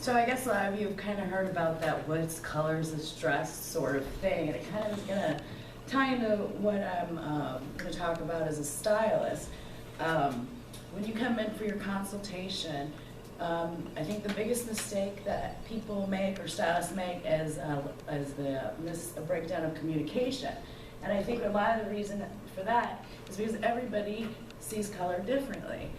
So I guess a lot of you have kind of heard about that what's colors is dress sort of thing, and it kind of is going to tie into what I'm going to talk about as a stylist. When you come in for your consultation, I think the biggest mistake that people make or stylists make is a breakdown of communication. And I think a lot of the reason for that is because everybody sees color differently.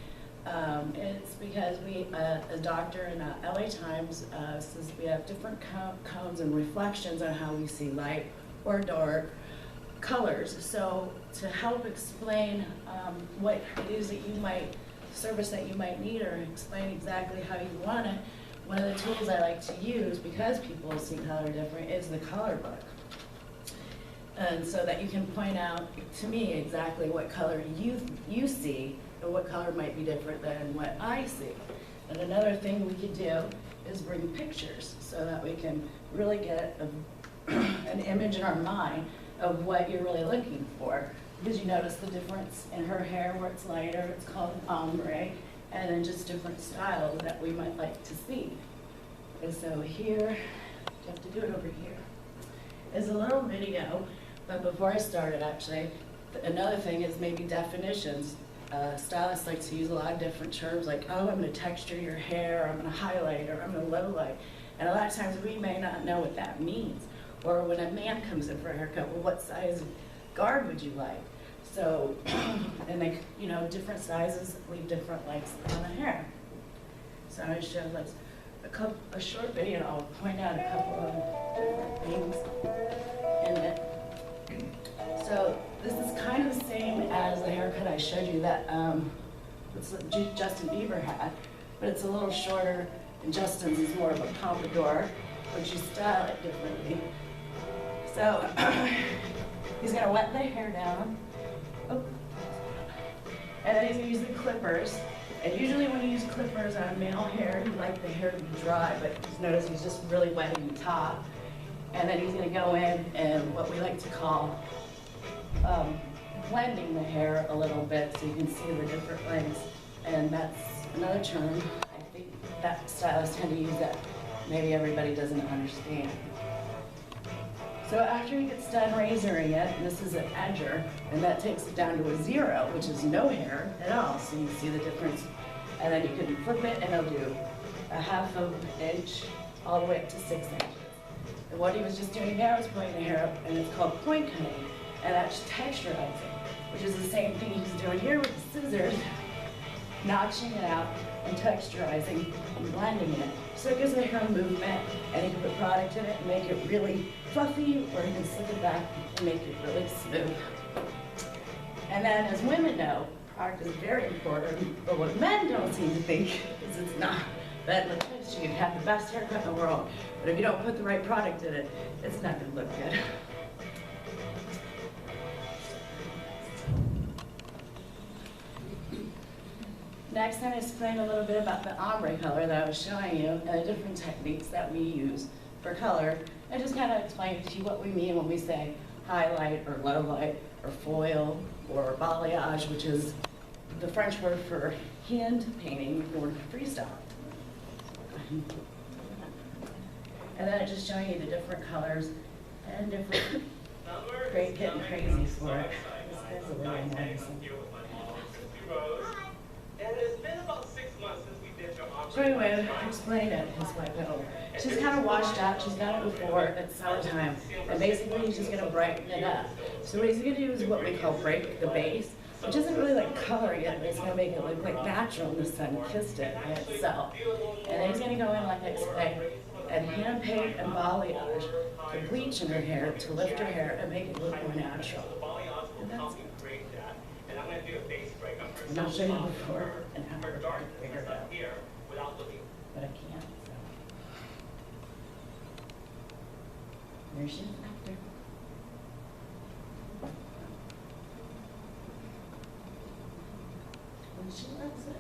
It's because a doctor in LA Times says we have different cones and reflections on how we see light or dark colors. So to help explain what it is that you might, service that you might need, or explain exactly how you want it, one of the tools I like to use, because people see color different, is the color book. And so that you can point out to me exactly what color you see, and what color might be different than what I see. And another thing we could do is bring pictures so that we can really get an image in our mind of what you're really looking for. Because you notice the difference in her hair where it's lighter, it's called an ombre, and then just different styles that we might like to see. And so here, you have to do it over here, is a little video, but before I started actually, another thing is maybe definitions. Stylists like to use a lot of different terms like, oh, I'm going to texture your hair, I'm going to highlight, or I'm going to low light. And a lot of times we may not know what that means. Or when a man comes in for a haircut, well, what size guard would you like? So, and they, you know, different sizes leave different lengths on the hair. So I'm going to show like a short video, and I'll point out a couple of different things in it. So this is kind of the same as the haircut I showed you that Justin Bieber had, but it's a little shorter, and Justin's is more of a pompadour, but you style it differently. So he's going to wet the hair down, and then he's going to use the clippers. And usually when you use clippers on male hair, you like the hair to be dry, but just notice he's just really wetting the top. And then he's going to go in and what we like to call blending the hair a little bit so you can see the different lengths. And that's another term I think that stylists tend to use that maybe everybody doesn't understand. So after he gets done razoring it, and this is an edger, and that takes it down to a 0, which is no hair at all, so you see the difference. And then you can flip it, and it'll do a 1/2 inch all the way up to 6 inches. And what he was just doing now is pointing the hair up, and it's called point cutting, and that's texturizing, which is the same thing he's doing here with the scissors, notching it out and texturizing and blending it. So it gives the hair movement, and he can put product in it and make it really fluffy, or he can slick it back and make it really smooth. And then as women know, product is very important, but what men don't seem to think is it's not. That looks, you can have the best haircut in the world, but if you don't put the right product in it, it's not going to look good. Next, I'm going to explain a little bit about the ombre color that I was showing you and the different techniques that we use for color, and just kind of explain to you what we mean when we say highlight or low light or foil or balayage, which is the French word for hand painting or freestyle. And then it's just showing you the different colors and different, great, getting crazy for it. This guy's a little annoying. So anyway, I'll explain it his way. She's kind of washed out. She's done it before. It's summertime. And basically, he's just going to brighten it up. So what he's going to do is what we call break the base, which isn't really like coloring it, but it's going to make it look like natural in the sun kissed it by itself. And then he's going to go in, like I explained, and hand paint and balayage to bleach in her hair, to lift her hair and make it look more natural. And that's it. And I'll show you before and after to figure it out. But I can't, so. There she is after. And she loves it.